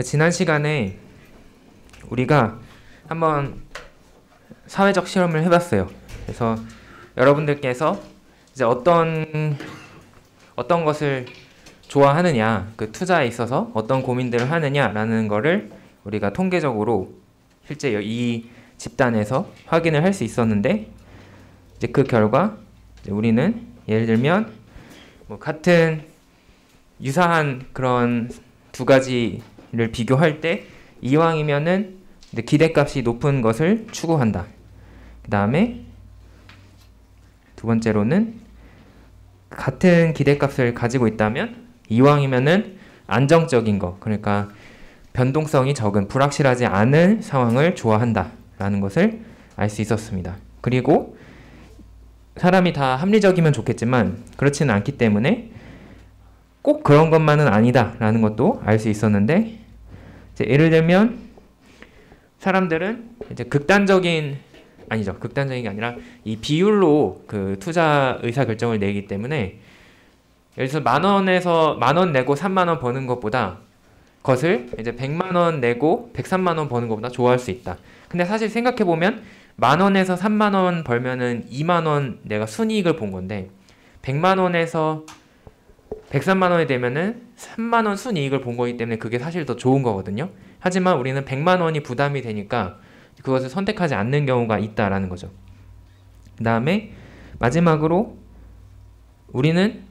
지난 시간에 우리가 한번 사회적 실험을 해봤어요. 그래서 여러분들께서 이제 어떤 것을 좋아하느냐, 그 투자에 있어서 어떤 고민들을 하느냐라는 거를 우리가 통계적으로 실제 이 집단에서 확인을 할 수 있었는데, 이제 그 결과 이제 우리는 예를 들면 뭐 같은 유사한 그런 두 가지를 비교할 때 이왕이면은 기대값이 높은 것을 추구한다. 그 다음에 두 번째로는 같은 기대값을 가지고 있다면 이왕이면은 안정적인 거, 그러니까 변동성이 적은 불확실하지 않은 상황을 좋아한다 라는 것을 알 수 있었습니다. 그리고 사람이 다 합리적이면 좋겠지만 그렇지는 않기 때문에 꼭 그런 것만은 아니다 라는 것도 알 수 있었는데, 이제 예를 들면 사람들은 이제 극단적인 게 아니라 이 비율로 그 투자 의사결정을 내기 때문에, 예를 들어서 만 원 내고 3만 원 버는 것보다 것을 이제 100만 원 내고 103만 원 버는 것보다 좋아할 수 있다. 근데 사실 생각해 보면 만 원에서 3만 원 벌면은 2만 원 내가 순이익을 본 건데, 100만 원에서 103만 원이 되면은 3만 원 순이익을 본 거기 때문에 그게 사실 더 좋은 거거든요. 하지만 우리는 100만 원이 부담이 되니까 그것을 선택하지 않는 경우가 있다라는 거죠. 그 다음에 마지막으로 우리는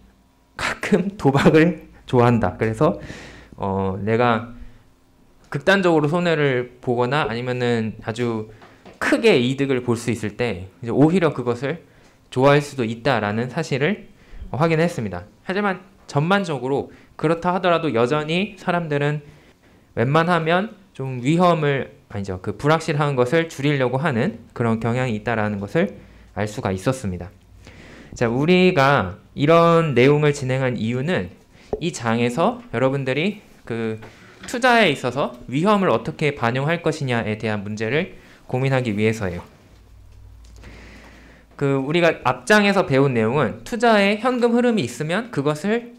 가끔 도박을 좋아한다. 그래서 내가 극단적으로 손해를 보거나 아니면은 아주 크게 이득을 볼 수 있을 때 이제 오히려 그것을 좋아할 수도 있다라는 사실을 확인했습니다. 하지만 전반적으로 그렇다 하더라도 여전히 사람들은 웬만하면 좀 그 불확실한 것을 줄이려고 하는 그런 경향이 있다라는 것을 알 수가 있었습니다. 자, 우리가 이런 내용을 진행한 이유는 이 장에서 여러분들이 그 투자에 있어서 위험을 어떻게 반영할 것이냐에 대한 문제를 고민하기 위해서예요. 우리가 앞장에서 배운 내용은 투자에 현금 흐름이 있으면 그것을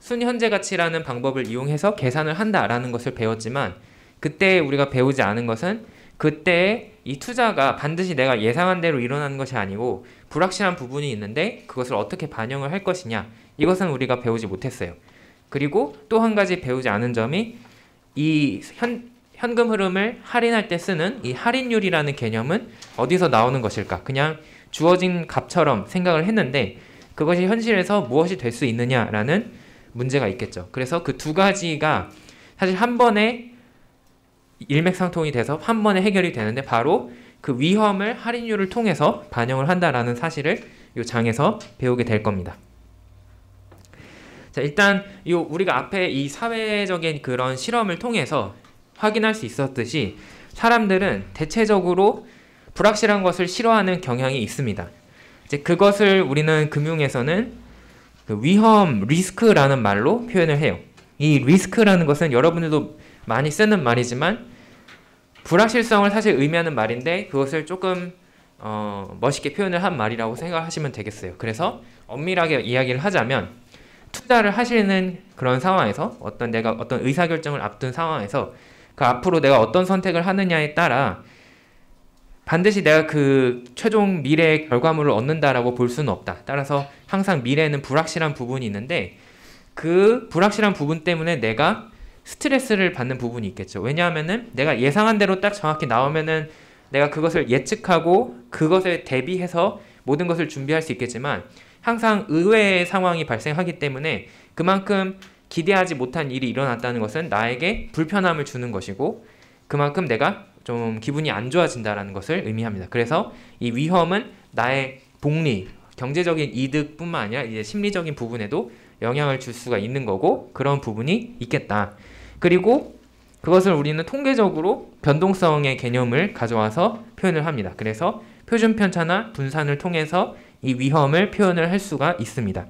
순현재 가치라는 방법을 이용해서 계산을 한다라는 것을 배웠지만, 그때 우리가 배우지 않은 것은 그때 이 투자가 반드시 내가 예상한 대로 일어나는 것이 아니고 불확실한 부분이 있는데 그것을 어떻게 반영을 할 것이냐, 이것은 우리가 배우지 못했어요. 그리고 또 한 가지 배우지 않은 점이 이 현금 흐름을 할인할 때 쓰는 이 할인율이라는 개념은 어디서 나오는 것일까? 그냥 주어진 값처럼 생각을 했는데 그것이 현실에서 무엇이 될 수 있느냐라는 문제가 있겠죠. 그래서 그 두 가지가 사실 한 번에 일맥상통이 돼서 한 번에 해결이 되는데, 바로 그 위험을 할인율을 통해서 반영을 한다라는 사실을 이 장에서 배우게 될 겁니다. 자, 일단 우리가 앞에 이 사회적인 그런 실험을 통해서 확인할 수 있었듯이 사람들은 대체적으로 불확실한 것을 싫어하는 경향이 있습니다. 이제 그것을 우리는 금융에서는 그 위험, 리스크라는 말로 표현을 해요. 이 리스크라는 것은 여러분들도 많이 쓰는 말이지만 불확실성을 사실 의미하는 말인데, 그것을 조금 멋있게 표현을 한 말이라고 생각하시면 되겠어요. 그래서 엄밀하게 이야기를 하자면, 투자를 하시는 그런 상황에서 내가 어떤 의사결정을 앞둔 상황에서 그 앞으로 내가 어떤 선택을 하느냐에 따라 반드시 내가 그 최종 미래의 결과물을 얻는다라고 볼 수는 없다. 따라서 항상 미래에는 불확실한 부분이 있는데 그 불확실한 부분 때문에 내가 스트레스를 받는 부분이 있겠죠. 왜냐하면은 내가 예상한 대로 딱 정확히 나오면은 내가 그것을 예측하고 그것에 대비해서 모든 것을 준비할 수 있겠지만, 항상 의외의 상황이 발생하기 때문에 그만큼 기대하지 못한 일이 일어났다는 것은 나에게 불편함을 주는 것이고, 그만큼 내가 좀 기분이 안 좋아진다는 것을 의미합니다. 그래서 이 위험은 나의 복리, 경제적인 이득뿐만 아니라 이제 심리적인 부분에도 영향을 줄 수가 있는 거고, 그런 부분이 있겠다. 그리고 그것을 우리는 통계적으로 변동성의 개념을 가져와서 표현을 합니다. 그래서 표준 편차나 분산을 통해서 이 위험을 표현을 할 수가 있습니다.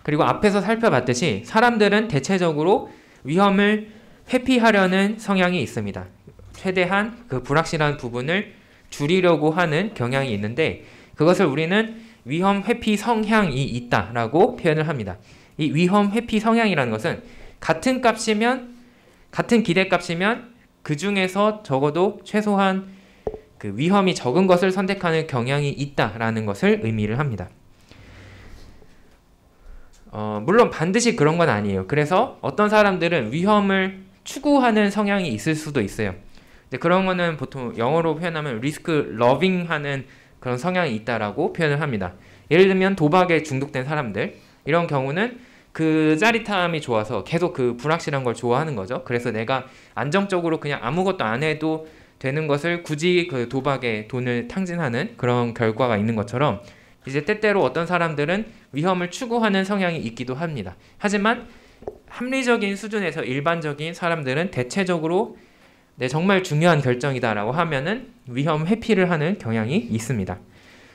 그리고 앞에서 살펴봤듯이 사람들은 대체적으로 위험을 회피하려는 성향이 있습니다. 최대한 그 불확실한 부분을 줄이려고 하는 경향이 있는데, 그것을 우리는 위험 회피 성향이 있다라고 표현을 합니다. 이 위험 회피 성향이라는 것은 같은 값이면 같은 기대값이면 그 중에서 적어도 최소한 그 위험이 적은 것을 선택하는 경향이 있다라는 것을 의미를 합니다. 물론 반드시 그런 건 아니에요. 그래서 어떤 사람들은 위험을 추구하는 성향이 있을 수도 있어요. 이제 그런 거는 보통 영어로 표현하면 리스크 러빙 하는 그런 성향이 있다라고 표현을 합니다. 예를 들면 도박에 중독된 사람들, 이런 경우는 그 짜릿함이 좋아서 계속 그 불확실한 걸 좋아하는 거죠. 그래서 내가 안정적으로 그냥 아무것도 안 해도 되는 것을 굳이 그 도박에 돈을 탕진하는 그런 결과가 있는 것처럼, 이제 때때로 어떤 사람들은 위험을 추구하는 성향이 있기도 합니다. 하지만 합리적인 수준에서 일반적인 사람들은 대체적으로 정말 중요한 결정이다라고 하면은 위험 회피를 하는 경향이 있습니다.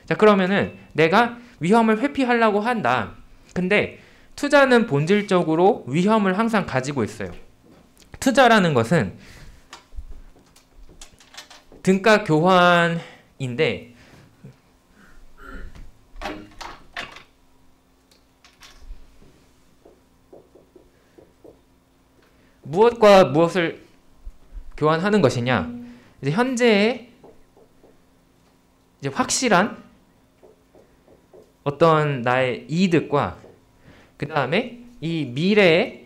자, 그러면은 내가 위험을 회피하려고 한다. 근데 투자는 본질적으로 위험을 항상 가지고 있어요. 투자라는 것은 등가 교환인데 무엇과 무엇을 교환하는 것이냐? 이제 현재의 이제 확실한 어떤 나의 이득과 그 다음에 이 미래의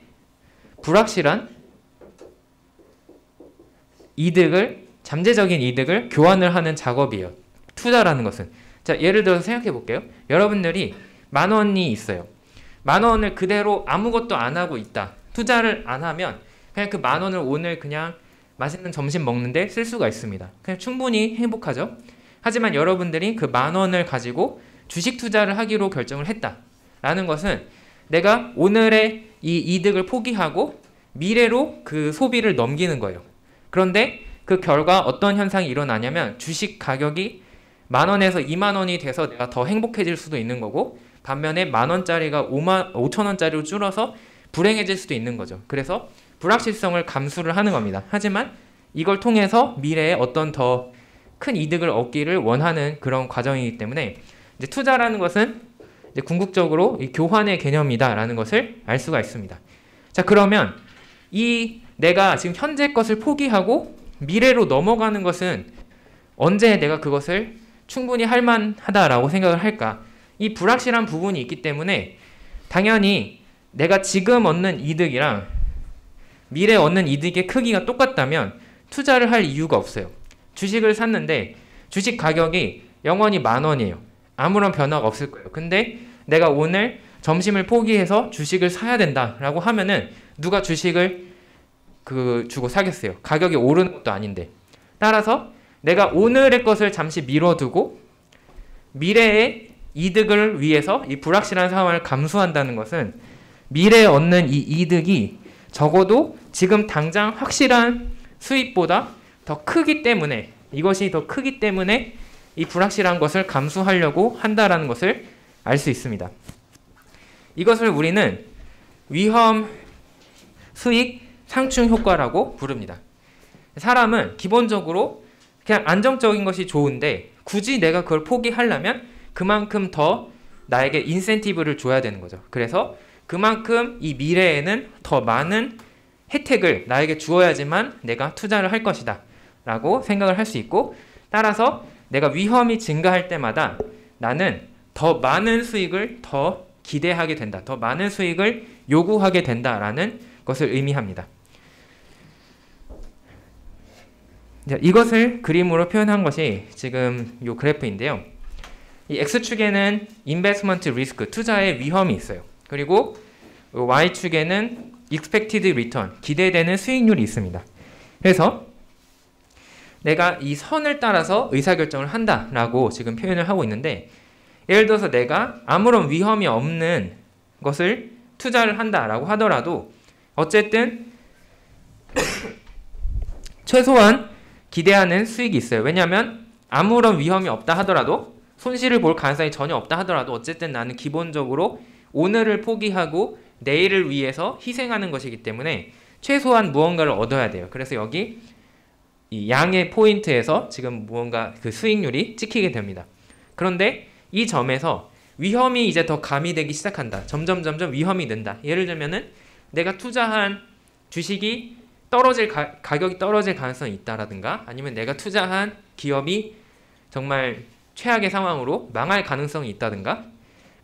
불확실한 이득을, 잠재적인 이득을 교환을 하는 작업이에요. 투자라는 것은. 자, 예를 들어서 생각해 볼게요. 여러분들이 10,000원이 있어요. 10,000원을 그대로 아무것도 안 하고 있다. 투자를 안 하면 그냥 그 10,000원을 오늘 그냥 맛있는 점심 먹는데 쓸 수가 있습니다. 그냥 충분히 행복하죠. 하지만 여러분들이 그 10,000원을 가지고 주식 투자를 하기로 결정을 했다 라는 것은 내가 오늘의 이 이득을 포기하고 미래로 그 소비를 넘기는 거예요. 그런데 그 결과 어떤 현상이 일어나냐면 주식 가격이 10,000원에서 20,000원이 돼서 내가 더 행복해질 수도 있는 거고, 반면에 10,000원짜리가 5,000원짜리로 줄어서 불행해질 수도 있는 거죠. 그래서 불확실성을 감수를 하는 겁니다. 하지만 이걸 통해서 미래에 어떤 더 큰 이득을 얻기를 원하는 그런 과정이기 때문에 이제 투자라는 것은 이제 궁극적으로 이 교환의 개념이다라는 것을 알 수가 있습니다. 자, 그러면 이 내가 지금 현재 것을 포기하고 미래로 넘어가는 것은 언제 내가 그것을 충분히 할 만하다라고 생각을 할까? 이 불확실한 부분이 있기 때문에 당연히 내가 지금 얻는 이득이랑 미래에 얻는 이득의 크기가 똑같다면 투자를 할 이유가 없어요. 주식을 샀는데 주식 가격이 영원히 10,000원이에요. 아무런 변화가 없을 거예요. 근데 내가 오늘 점심을 포기해서 주식을 사야 된다라고 하면은 누가 주식을 주고 사겠어요? 가격이 오르는 것도 아닌데. 따라서 내가 오늘의 것을 잠시 미뤄두고 미래의 이득을 위해서 이 불확실한 상황을 감수한다는 것은 미래에 얻는 이 이득이 적어도 지금 당장 확실한 수입보다 더 크기 때문에, 이것이 더 크기 때문에 이 불확실한 것을 감수하려고 한다라는 것을 알 수 있습니다. 이것을 우리는 위험 수익 상충 효과라고 부릅니다. 사람은 기본적으로 그냥 안정적인 것이 좋은데 굳이 내가 그걸 포기하려면 그만큼 더 나에게 인센티브를 줘야 되는 거죠. 그래서 그만큼 이 미래에는 더 많은 혜택을 나에게 주어야지만 내가 투자를 할 것이다 라고 생각을 할 수 있고, 따라서 내가 위험이 증가할 때마다 나는 더 많은 수익을 더 기대하게 된다, 더 많은 수익을 요구하게 된다라는 것을 의미합니다. 이것을 그림으로 표현한 것이 지금 이 그래프인데요. 이 X축에는 인베스트먼트 리스크, 투자의 위험이 있어요. 그리고 Y축에는 expected return, 기대되는 수익률이 있습니다. 그래서 내가 이 선을 따라서 의사결정을 한다라고 지금 표현을 하고 있는데, 예를 들어서 내가 아무런 위험이 없는 것을 투자를 한다라고 하더라도 어쨌든 최소한 기대하는 수익이 있어요. 왜냐하면 아무런 위험이 없다 하더라도, 손실을 볼 가능성이 전혀 없다 하더라도 어쨌든 나는 기본적으로 오늘을 포기하고 내일을 위해서 희생하는 것이기 때문에 최소한 무언가를 얻어야 돼요. 그래서 여기 이 양의 포인트에서 지금 무언가 그 수익률이 찍히게 됩니다. 그런데 이 점에서 위험이 이제 더 가미되기 시작한다. 점점 위험이 는다. 예를 들면은 내가 투자한 주식이 가격이 떨어질 가능성이 있다라든가 아니면 내가 투자한 기업이 정말 최악의 상황으로 망할 가능성이 있다든가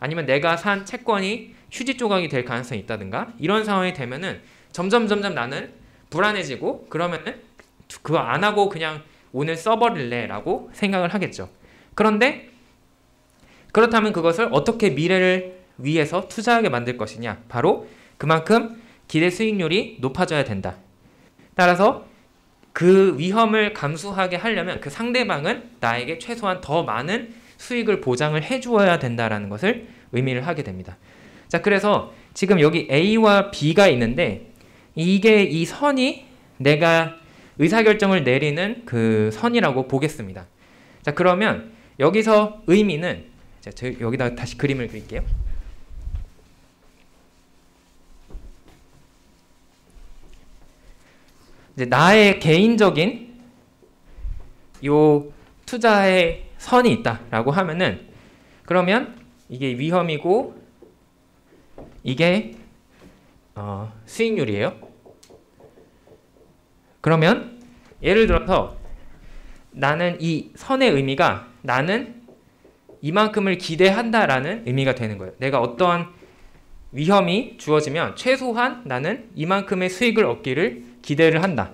아니면 내가 산 채권이 휴지 조각이 될 가능성이 있다든가 이런 상황이 되면은 점점 나는 불안해지고 그러면은 그거 안 하고 그냥 오늘 써버릴래 라고 생각을 하겠죠. 그런데 그렇다면 그것을 어떻게 미래를 위해서 투자하게 만들 것이냐, 바로 그만큼 기대 수익률이 높아져야 된다. 따라서 그 위험을 감수하게 하려면 그 상대방은 나에게 최소한 더 많은 수익을 보장을 해주어야 된다라는 것을 의미를 하게 됩니다. 자, 그래서 지금 여기 A와 B가 있는데 이게 이 선이 내가 의사결정을 내리는 그 선이라고 보겠습니다. 자, 그러면 여기서 의미는 여기다 다시 그림을 그릴게요. 이제 나의 개인적인 요 투자의 선이 있다라고 하면은 그러면 이게 위험이고 이게 수익률이에요. 그러면 예를 들어서 나는 이 선의 의미가 나는 이만큼을 기대한다라는 의미가 되는 거예요. 내가 어떠한 위험이 주어지면 최소한 나는 이만큼의 수익을 얻기를 기대를 한다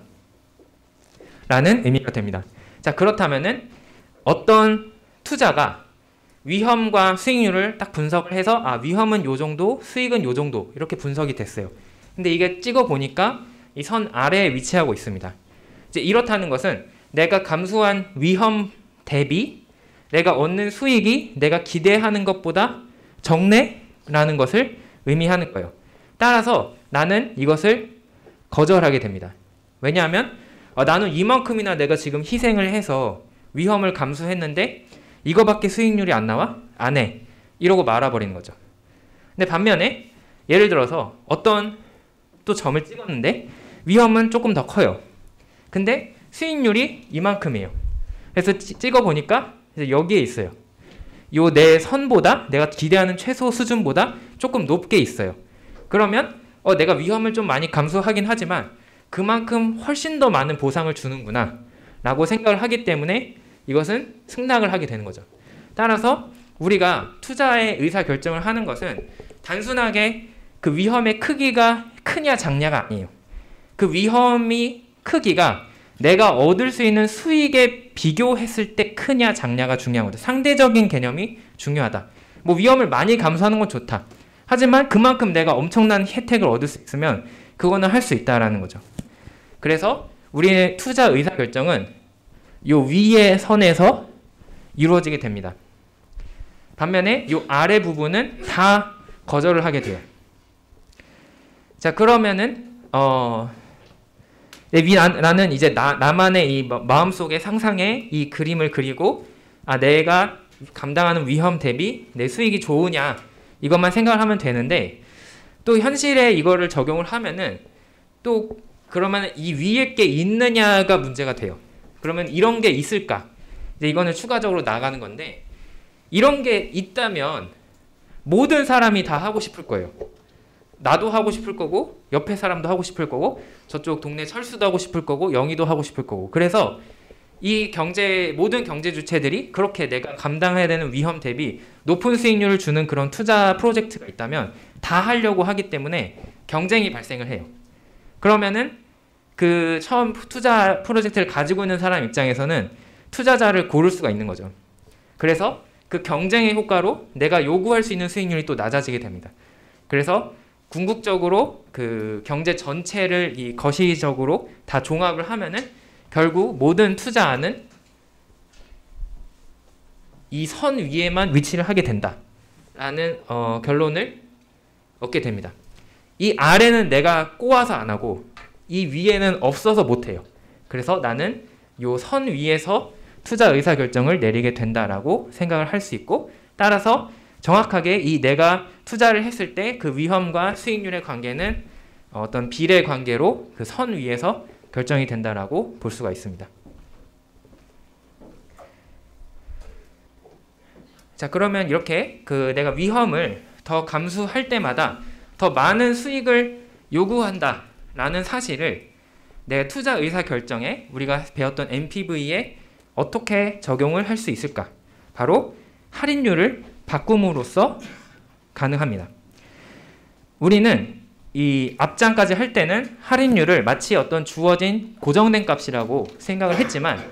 라는 의미가 됩니다. 자, 그렇다면은 어떤 투자가 위험과 수익률을 딱 분석을 해서 위험은 요 정도, 수익은 요 정도 이렇게 분석이 됐어요. 근데 이게 찍어 보니까 이 선 아래에 위치하고 있습니다. 이제 이렇다는 것은 내가 감수한 위험 대비 내가 얻는 수익이 내가 기대하는 것보다 적네라는 것을 의미하는 거예요. 따라서 나는 이것을 거절하게 됩니다. 왜냐하면 나는 이만큼이나 내가 지금 희생을 해서 위험을 감수했는데 이거밖에 수익률이 안 나와? 안 해. 이러고 말아버리는 거죠. 근데 반면에 예를 들어서 어떤 또 점을 찍었는데 위험은 조금 더 커요. 근데 수익률이 이만큼이에요. 그래서 찍어보니까 여기에 있어요. 요 내 선보다 내가 기대하는 최소 수준보다 조금 높게 있어요. 그러면 내가 위험을 좀 많이 감수하긴 하지만 그만큼 훨씬 더 많은 보상을 주는구나 라고 생각을 하기 때문에 이것은 승낙을 하게 되는 거죠. 따라서 우리가 투자의 의사결정을 하는 것은 단순하게 그 위험의 크기가 크냐 작냐가 아니에요. 그 위험이 크기가 내가 얻을 수 있는 수익에 비교했을 때 크냐 작냐가 중요한 거죠. 상대적인 개념이 중요하다. 뭐 위험을 많이 감수하는 건 좋다. 하지만 그만큼 내가 엄청난 혜택을 얻을 수 있으면 그거는 할 수 있다라는 거죠. 그래서 우리의 투자 의사결정은 요 위의 선에서 이루어지게 됩니다. 반면에 요 아래 부분은 다 거절을 하게 돼요. 자, 그러면은 나는 이제 나만의 이 마음속의 상상의 이 그림을 그리고 내가 감당하는 위험 대비 내 수익이 좋으냐 이것만 생각을 하면 되는데 또 현실에 이거를 적용을 하면은 또 그러면 이 위에 게 있느냐가 문제가 돼요. 그러면 이런 게 있을까? 이제 이거는 추가적으로 나가는 건데 이런 게 있다면 모든 사람이 다 하고 싶을 거예요. 나도 하고 싶을 거고 옆에 사람도 하고 싶을 거고 저쪽 동네 철수도 하고 싶을 거고 영희도 하고 싶을 거고 그래서 이 모든 경제 주체들이 그렇게 내가 감당해야 되는 위험 대비 높은 수익률을 주는 그런 투자 프로젝트가 있다면 다 하려고 하기 때문에 경쟁이 발생을 해요. 그러면은 그 처음 투자 프로젝트를 가지고 있는 사람 입장에서는 투자자를 고를 수가 있는 거죠. 그래서 그 경쟁의 효과로 내가 요구할 수 있는 수익률이 또 낮아지게 됩니다. 그래서 궁극적으로 그 경제 전체를 이 거시적으로 다 종합을 하면은 결국 모든 투자는 이 선 위에만 위치를 하게 된다라는 결론을 얻게 됩니다. 이 아래는 내가 꼬아서 안 하고 이 위에는 없어서 못 해요. 그래서 나는 요 선 위에서 투자 의사결정을 내리게 된다라고 생각을 할 수 있고 따라서 정확하게 이 내가 투자를 했을 때 그 위험과 수익률의 관계는 어떤 비례 관계로 그 선 위에서 결정이 된다라고 볼 수가 있습니다. 자, 그러면 이렇게 그 내가 위험을 더 감수할 때마다 더 많은 수익을 요구한다라는 사실을 내 투자 의사 결정에 우리가 배웠던 NPV에 어떻게 적용을 할 수 있을까? 바로 할인율을 바꿈으로써 가능합니다. 우리는 이 앞장까지 할 때는 할인율을 마치 어떤 주어진 고정된 값이라고 생각을 했지만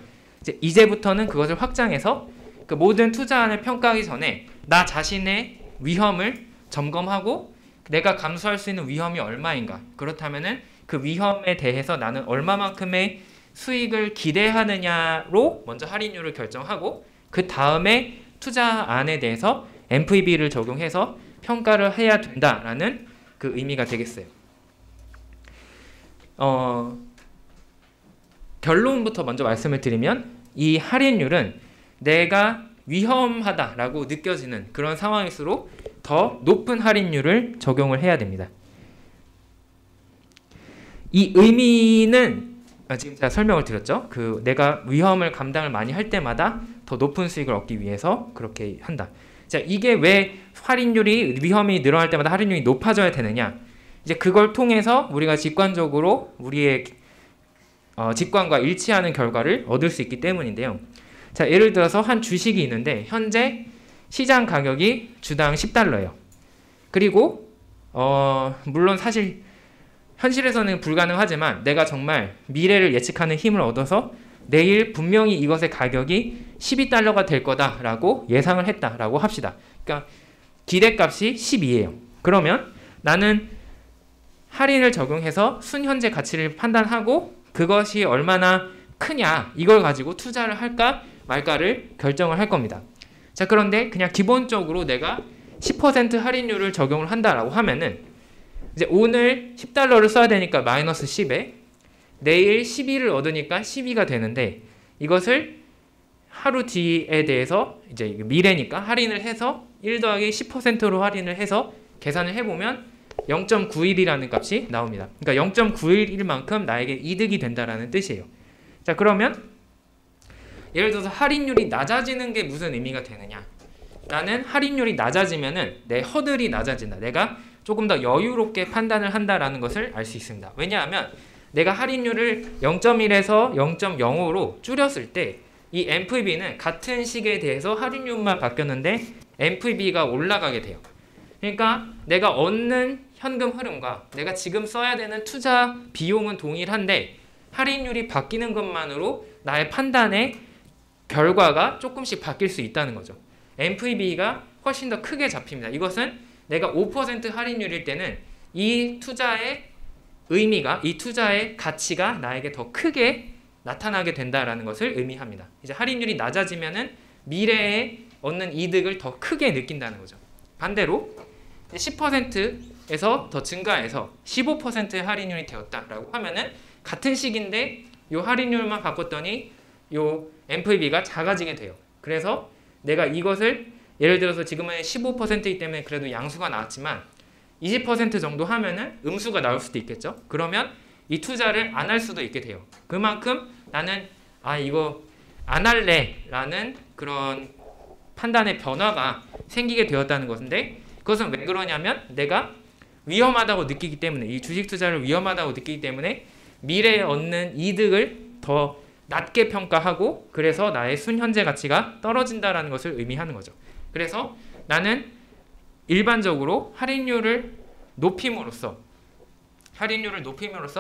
이제부터는 그것을 확장해서 그 모든 투자안을 평가하기 전에 나 자신의 위험을 점검하고 내가 감수할 수 있는 위험이 얼마인가, 그렇다면은 그 위험에 대해서 나는 얼마만큼의 수익을 기대하느냐로 먼저 할인율을 결정하고 그 다음에 투자안에 대해서 NPV를 적용해서 평가를 해야 된다라는 그 의미가 되겠어요. 결론부터 먼저 말씀을 드리면 이 할인율은 내가 위험하다라고 느껴지는 그런 상황일수록 더 높은 할인율을 적용을 해야 됩니다. 이 의미는 지금 제가 설명을 드렸죠. 그 내가 위험을 감당을 많이 할 때마다 더 높은 수익을 얻기 위해서 그렇게 한다. 자, 이게 왜 할인율이 위험이 늘어날 때마다 할인율이 높아져야 되느냐? 이제 그걸 통해서 우리가 직관적으로 우리의 직관과 일치하는 결과를 얻을 수 있기 때문인데요. 자, 예를 들어서 한 주식이 있는데 현재 시장 가격이 주당 10달러예요. 그리고 물론 사실 현실에서는 불가능하지만 내가 정말 미래를 예측하는 힘을 얻어서 내일 분명히 이것의 가격이 12달러가 될 거다라고 예상을 했다라고 합시다. 그러니까 기대값이 12예요. 그러면 나는 할인을 적용해서 순현재 가치를 판단하고 그것이 얼마나 크냐 이걸 가지고 투자를 할까 말까를 결정을 할 겁니다. 자, 그런데 그냥 기본적으로 내가 10% 할인율을 적용을 한다라고 하면은 이제 오늘 10달러를 써야 되니까 마이너스 10에 내일 12를 얻으니까 12가 되는데 이것을 하루 뒤에 대해서 이제 미래니까 할인을 해서 1 더하기 10%로 할인을 해서 계산을 해보면 0.91이라는 값이 나옵니다. 그러니까 0.91만큼 나에게 이득이 된다라는 뜻이에요. 자, 그러면 예를 들어서 할인율이 낮아지는 게 무슨 의미가 되느냐? 나는 할인율이 낮아지면은 내 허들이 낮아진다. 내가 조금 더 여유롭게 판단을 한다라는 것을 알 수 있습니다. 왜냐하면 내가 할인율을 0.1에서 0.05로 줄였을 때 이 NPV는 같은 시기에 대해서 할인율만 바뀌었는데 NPV가 올라가게 돼요. 그러니까 내가 얻는 현금 흐름과 내가 지금 써야 되는 투자 비용은 동일한데 할인율이 바뀌는 것만으로 나의 판단의 결과가 조금씩 바뀔 수 있다는 거죠. NPV가 훨씬 더 크게 잡힙니다. 이것은 내가 5% 할인율일 때는 이 투자의 의미가, 이 투자의 가치가 나에게 더 크게 나타나게 된다라는 것을 의미합니다. 이제 할인율이 낮아지면은 미래에 얻는 이득을 더 크게 느낀다는 거죠. 반대로 10%에서 더 증가해서 15%의 할인율이 되었다라고 하면은 같은 시기인데 이 할인율만 바꿨더니 이 NPV가 작아지게 돼요. 그래서 내가 이것을 예를 들어서 지금은 15%이기 때문에 그래도 양수가 나왔지만 20% 정도 하면은 음수가 나올 수도 있겠죠. 그러면 이 투자를 안 할 수도 있게 돼요. 그만큼 나는 이거 안 할래 라는 그런 판단의 변화가 생기게 되었다는 것인데 그것은 왜 그러냐면 내가 위험하다고 느끼기 때문에 이 주식 투자를 위험하다고 느끼기 때문에 미래에 얻는 이득을 더 낮게 평가하고 그래서 나의 순현재 가치가 떨어진다라는 것을 의미하는 거죠. 그래서 나는 일반적으로 할인율을 높임으로써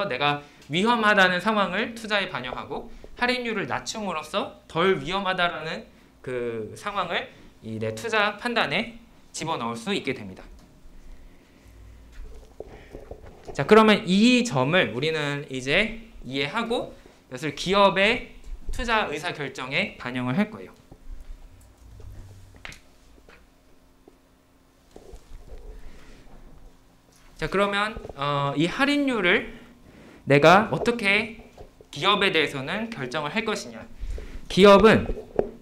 내가 위험하다는 상황을 투자에 반영하고 할인율을 낮춤으로써 덜 위험하다라는 그 상황을 이 내 투자 판단에 집어넣을 수 있게 됩니다. 자, 그러면 이 점을 우리는 이제 이해하고 이것을 기업의 투자 의사 결정에 반영을 할 거예요. 자, 그러면 이 할인율을 내가 어떻게 기업에 대해서는 결정을 할 것이냐. 기업은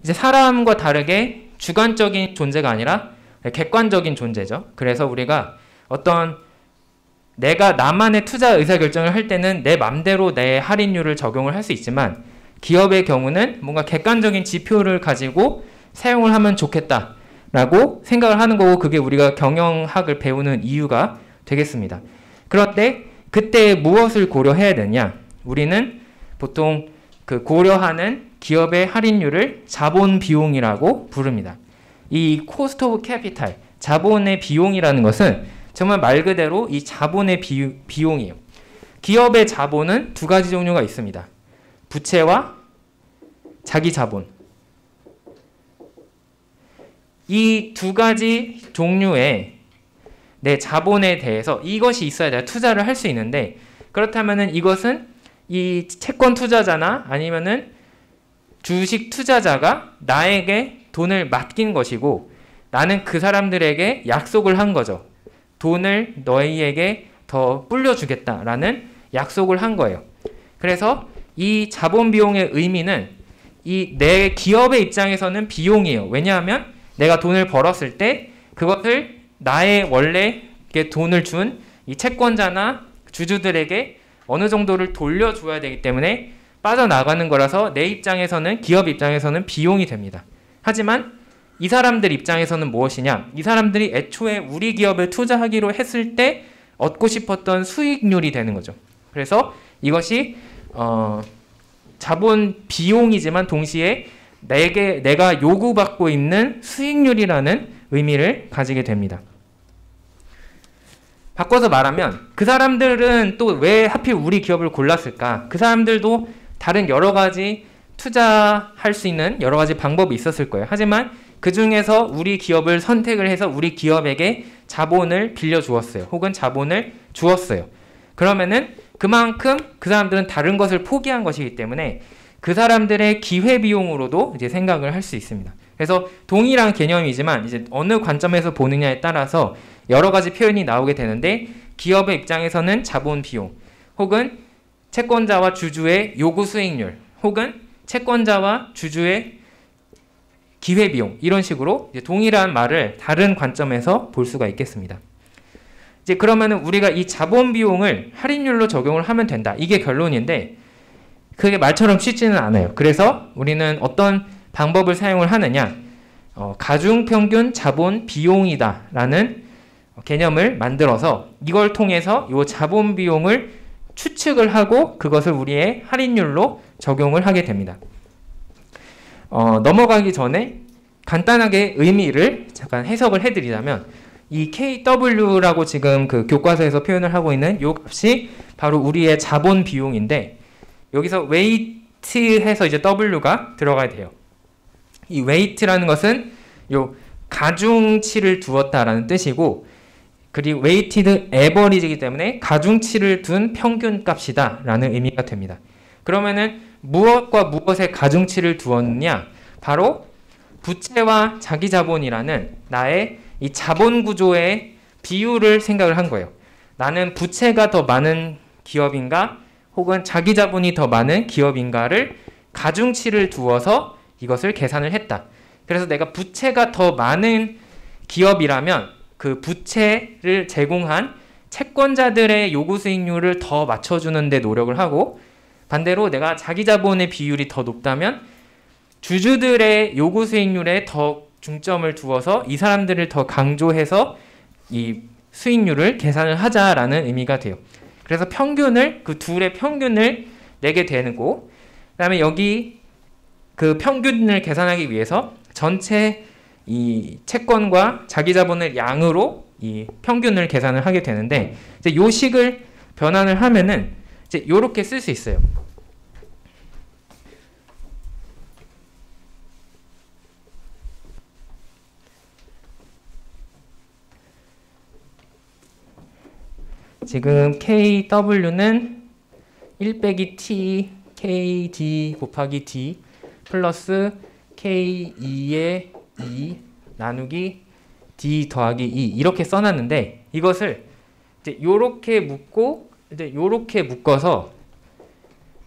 이제 사람과 다르게 주관적인 존재가 아니라 객관적인 존재죠. 그래서 우리가 어떤 내가 나만의 투자 의사결정을 할 때는 내 맘대로 내 할인율을 적용을 할 수 있지만 기업의 경우는 뭔가 객관적인 지표를 가지고 사용을 하면 좋겠다라고 생각을 하는 거고 그게 우리가 경영학을 배우는 이유가 되겠습니다. 그런데 그때 무엇을 고려해야 되냐? 우리는 보통 그 고려하는 기업의 할인율을 자본 비용이라고 부릅니다. 이 cost of capital, 자본의 비용이라는 것은 정말 말 그대로 이 자본의 비용이에요. 기업의 자본은 두 가지 종류가 있습니다. 부채와 자기 자본. 이 두 가지 종류의 내 자본에 대해서 이것이 있어야 내가 투자를 할 수 있는데, 그렇다면은 이것은 이 채권 투자자나 아니면은 주식 투자자가 나에게 돈을 맡긴 것이고, 나는 그 사람들에게 약속을 한 거죠. 돈을 너희에게 더 불려주겠다라는 약속을 한 거예요. 그래서 이 자본 비용의 의미는 이 내 기업의 입장에서는 비용이에요. 왜냐하면 내가 돈을 벌었을 때 그것을 나의 원래 돈을 준 이 채권자나 주주들에게 어느 정도를 돌려줘야 되기 때문에 빠져나가는 거라서 내 입장에서는, 기업 입장에서는 비용이 됩니다. 하지만 이 사람들 입장에서는 무엇이냐? 이 사람들이 애초에 우리 기업에 투자하기로 했을 때 얻고 싶었던 수익률이 되는 거죠. 그래서 이것이 자본 비용이지만 동시에 내가 요구받고 있는 수익률이라는 의미를 가지게 됩니다. 바꿔서 말하면 그 사람들은 또 왜 하필 우리 기업을 골랐을까? 그 사람들도 다른 여러 가지 투자할 수 있는 여러 가지 방법이 있었을 거예요. 하지만 그 중에서 우리 기업을 선택을 해서 우리 기업에게 자본을 빌려주었어요. 혹은 자본을 주었어요. 그러면은 그만큼 그 사람들은 다른 것을 포기한 것이기 때문에 그 사람들의 기회비용으로도 이제 생각을 할 수 있습니다. 그래서 동일한 개념이지만 이제 어느 관점에서 보느냐에 따라서 여러 가지 표현이 나오게 되는데, 기업의 입장에서는 자본 비용, 혹은 채권자와 주주의 요구 수익률, 혹은 채권자와 주주의 기회비용, 이런 식으로 이제 동일한 말을 다른 관점에서 볼 수가 있겠습니다. 이제 그러면은 우리가 이 자본 비용을 할인율로 적용을 하면 된다. 이게 결론인데 그게 말처럼 쉽지는 않아요. 그래서 우리는 어떤 방법을 사용을 하느냐, 가중평균 자본 비용이다 라는 개념을 만들어서 이걸 통해서 이 자본 비용을 추측을 하고 그것을 우리의 할인율로 적용을 하게 됩니다. 넘어가기 전에 간단하게 의미를 잠깐 해석을 해드리자면, 이 KW라고 지금 그 교과서에서 표현을 하고 있는 이 값이 바로 우리의 자본 비용인데, 여기서 weight 해서 이제 W가 들어가야 돼요. 이 weight라는 것은 요 가중치를 두었다라는 뜻이고, 그리고 weighted average이기 때문에 가중치를 둔 평균 값이다 라는 의미가 됩니다. 그러면은 무엇과 무엇의 가중치를 두었느냐? 바로 부채와 자기자본이라는 나의 이 자본 구조의 비율을 생각을 한 거예요. 나는 부채가 더 많은 기업인가 혹은 자기자본이 더 많은 기업인가를 가중치를 두어서 이것을 계산을 했다. 그래서 내가 부채가 더 많은 기업이라면 그 부채를 제공한 채권자들의 요구 수익률을 더 맞춰주는 데 노력을 하고, 반대로 내가 자기자본의 비율이 더 높다면 주주들의 요구 수익률에 더 중점을 두어서 이 사람들을 더 강조해서 이 수익률을 계산을 하자라는 의미가 돼요. 그래서 평균을, 그 둘의 평균을 내게 되고, 그 다음에 여기 그 평균을 계산하기 위해서 전체 이 채권과 자기자본의 양으로 이 평균을 계산을 하게 되는데, 이제 요 식을 변환을 하면은 이제 요렇게 쓸 수 있어요. 지금 KW는 1 빼기 T KD 곱하기 D 플러스 K2의 2 나누기 D 더하기 2 이렇게 써놨는데, 이것을 이제 요렇게 묶고 이제 요렇게 묶어서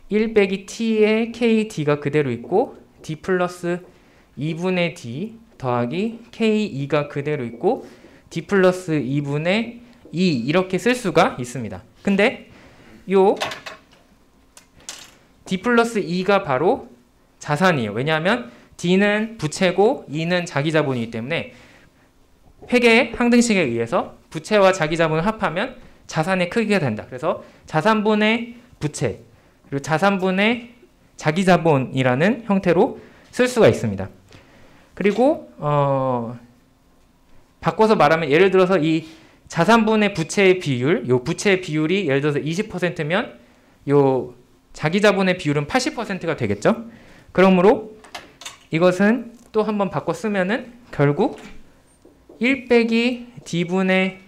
1 빼기 T의 KD가 그대로 있고 D 플러스 2분의 D 더하기 K2가 그대로 있고 D 플러스 2분의 2 이렇게 쓸 수가 있습니다. 근데 요 D 플러스 2가 바로 자산이에요. 왜냐하면 D는 부채고 E는 자기자본이기 때문에 회계 항등식에 의해서 부채와 자기자본을 합하면 자산의 크기가 된다. 그래서 자산분의 부채, 그리고 자산분의 자기자본이라는 형태로 쓸 수가 있습니다. 그리고 바꿔서 말하면 예를 들어서 이 자산분의 부채의 비율, 요 부채의 비율이 예를 들어서 20%면 요 자기자본의 비율은 80%가 되겠죠. 그러므로 이것은 또 한번 바꿔 쓰면은 결국 1 빼기 D분의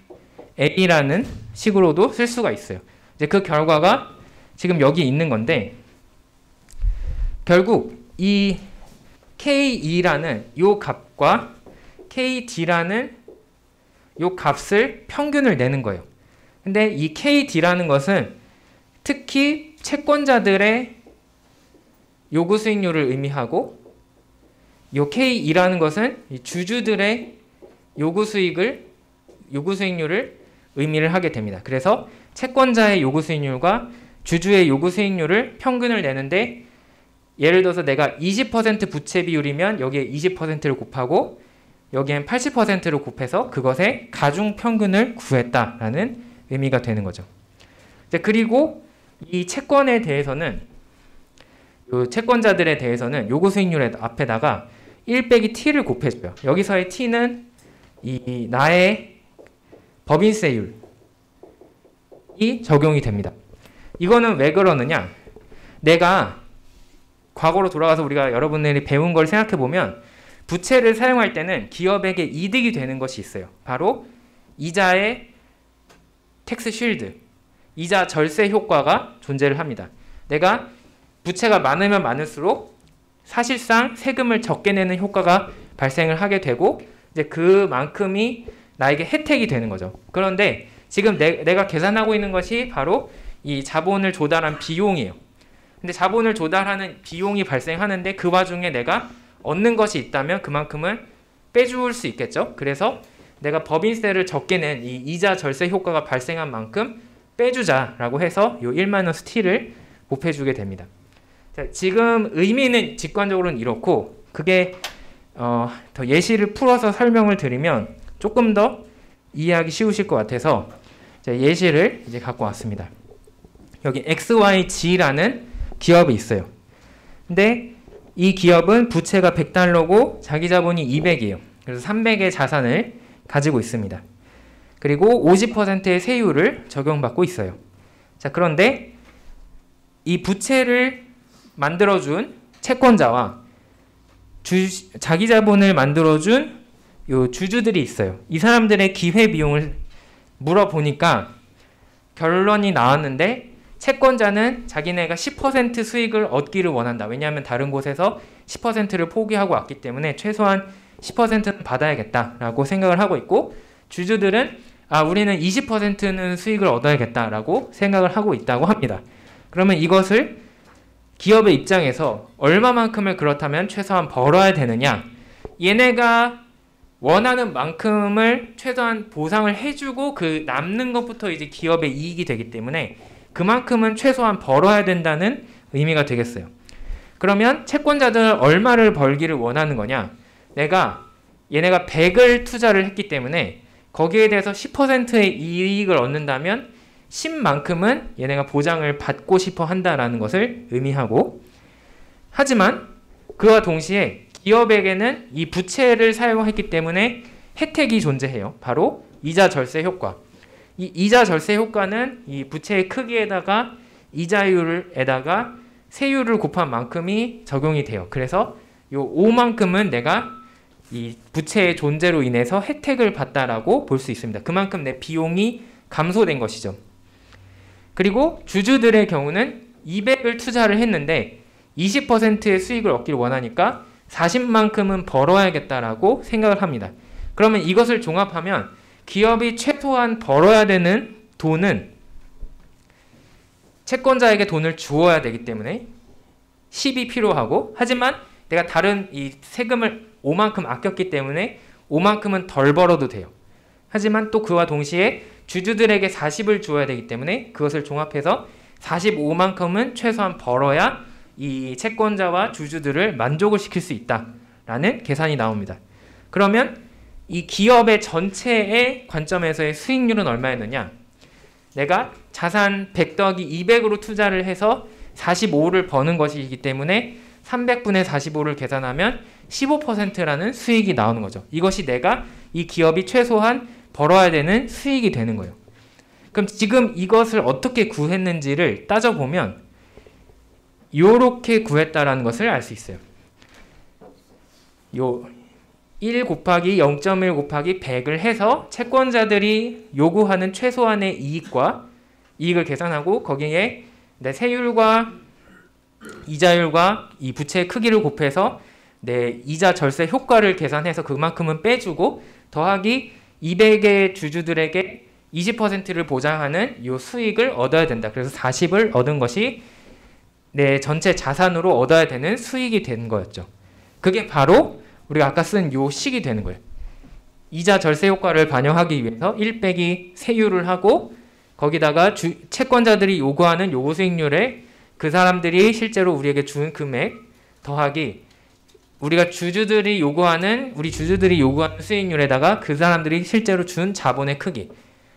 A라는 식으로도 쓸 수가 있어요. 이제 그 결과가 지금 여기 있는 건데 결국 이 K2라는 요 값과 KD라는 요 값을 평균을 내는 거예요. 근데 이 KD라는 것은 특히 채권자들의 요구 수익률을 의미하고 요 K2라는 것은 주주들의 요구 수익률을 의미를 하게 됩니다. 그래서 채권자의 요구 수익률과 주주의 요구 수익률을 평균을 내는데 예를 들어서 내가 20% 부채 비율이면 여기에 20%를 곱하고 여기엔 80%를 곱해서 그것의 가중 평균을 구했다라는 의미가 되는 거죠. 이제 그리고 이 채권에 대해서는 요 채권자들에 대해서는 요구 수익률 앞에다가 1 빼기 t를 곱해줘요. 여기서의 t는 이 나의 법인세율이 적용이 됩니다. 이거는 왜 그러느냐? 내가 과거로 돌아가서 우리가 여러분들이 배운 걸 생각해 보면 부채를 사용할 때는 기업에게 이득이 되는 것이 있어요. 바로 이자의 텍스 쉴드, 이자 절세 효과가 존재를 합니다. 내가 부채가 많으면 많을수록 사실상 세금을 적게 내는 효과가 발생을 하게 되고 이제 그만큼이 나에게 혜택이 되는 거죠. 그런데 지금 내가 계산하고 있는 것이 바로 이 자본을 조달한 비용이에요. 근데 자본을 조달하는 비용이 발생하는데 그 와중에 내가 얻는 것이 있다면 그만큼은 빼줄 수 있겠죠. 그래서 내가 법인세를 적게 낸 이 이자 절세 효과가 발생한 만큼 빼주자라고 해서 요 1-t를 곱해주게 됩니다. 자, 지금 의미는 직관적으로는 이렇고 그게 더 예시를 풀어서 설명을 드리면 조금 더 이해하기 쉬우실 것 같아서 예시를 이제 갖고 왔습니다. 여기 XYG라는 기업이 있어요. 근데 이 기업은 부채가 $100고 자기 자본이 200이에요. 그래서 300의 자산을 가지고 있습니다. 그리고 50%의 세율을 적용받고 있어요. 자, 그런데 이 부채를 만들어준 채권자와 자기 자본을 만들어준 요 주주들이 있어요. 이 사람들의 기회비용을 물어보니까 결론이 나왔는데 채권자는 자기네가 10% 수익을 얻기를 원한다. 왜냐하면 다른 곳에서 10%를 포기하고 왔기 때문에 최소한 10%는 받아야겠다라고 생각을 하고 있고 주주들은 우리는 20%는 수익을 얻어야겠다라고 생각을 하고 있다고 합니다. 그러면 이것을 기업의 입장에서 얼마만큼을 그렇다면 최소한 벌어야 되느냐? 얘네가 원하는 만큼을 최소한 보상을 해주고 그 남는 것부터 이제 기업의 이익이 되기 때문에 그만큼은 최소한 벌어야 된다는 의미가 되겠어요. 그러면 채권자들은 얼마를 벌기를 원하는 거냐? 얘네가 100을 투자를 했기 때문에 거기에 대해서 10%의 이익을 얻는다면 10만큼은 얘네가 보장을 받고 싶어 한다라는 것을 의미하고 하지만 그와 동시에 기업에게는 이 부채를 사용했기 때문에 혜택이 존재해요. 바로 이자 절세 효과. 이 이자 절세 효과는 이 부채의 크기에다가 이자율에다가 세율을 곱한 만큼이 적용이 돼요. 그래서 요 5만큼은 내가 이 부채의 존재로 인해서 혜택을 받다라고 볼 수 있습니다. 그만큼 내 비용이 감소된 것이죠. 그리고 주주들의 경우는 200을 투자를 했는데 20%의 수익을 얻기를 원하니까 40만큼은 벌어야겠다라고 생각을 합니다. 그러면 이것을 종합하면 기업이 최소한 벌어야 되는 돈은 채권자에게 돈을 주어야 되기 때문에 10이 필요하고 하지만 내가 다른 이 세금을 5만큼 아꼈기 때문에 5만큼은 덜 벌어도 돼요. 하지만 또 그와 동시에 주주들에게 40을 주어야 되기 때문에 그것을 종합해서 45만큼은 최소한 벌어야 이 채권자와 주주들을 만족을 시킬 수 있다라는 계산이 나옵니다. 그러면 이 기업의 전체의 관점에서의 수익률은 얼마였느냐? 내가 자산 100 더하기 200으로 투자를 해서 45를 버는 것이기 때문에 300분의 45를 계산하면 15%라는 수익이 나오는 거죠. 이것이 내가 이 기업이 최소한 벌어야 되는 수익이 되는 거예요. 그럼 지금 이것을 어떻게 구했는지를 따져보면 요렇게 구했다라는 것을 알 수 있어요. 요 1 곱하기 0.1 곱하기 100을 해서 채권자들이 요구하는 최소한의 이익을 계산하고 거기에 내 세율과 이자율과 이 부채의 크기를 곱해서 내 이자 절세 효과를 계산해서 그만큼은 빼주고 더하기 200의 주주들에게 20%를 보장하는 이 수익을 얻어야 된다. 그래서 40을 얻은 것이 내 전체 자산으로 얻어야 되는 수익이 된 거였죠. 그게 바로 우리가 아까 쓴 요 식이 되는 거예요. 이자 절세 효과를 반영하기 위해서 1 빼기 세율을 하고 거기다가 채권자들이 요구하는 요구 수익률에 그 사람들이 실제로 우리에게 준 금액 더하기 우리 주주들이 요구하는 수익률에다가 그 사람들이 실제로 준 자본의 크기